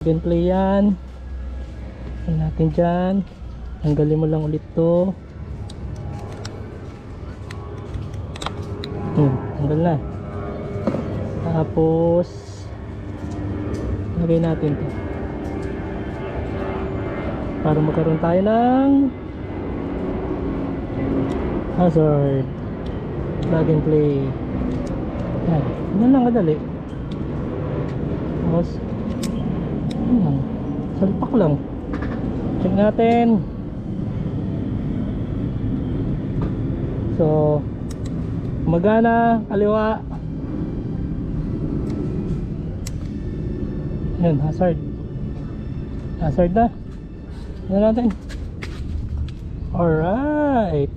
gameplay yan. Yan natin dyan. Tanggalin mo lang ulit to. Tanggal na. Tapos lagay natin to para magkaroon tayo ng hazard. Plug and play. Yan. Yan lang kadali. Tapos salpak lang. Check natin. So magana kaliwa. Yan, hazard na. Yan natin. Alright.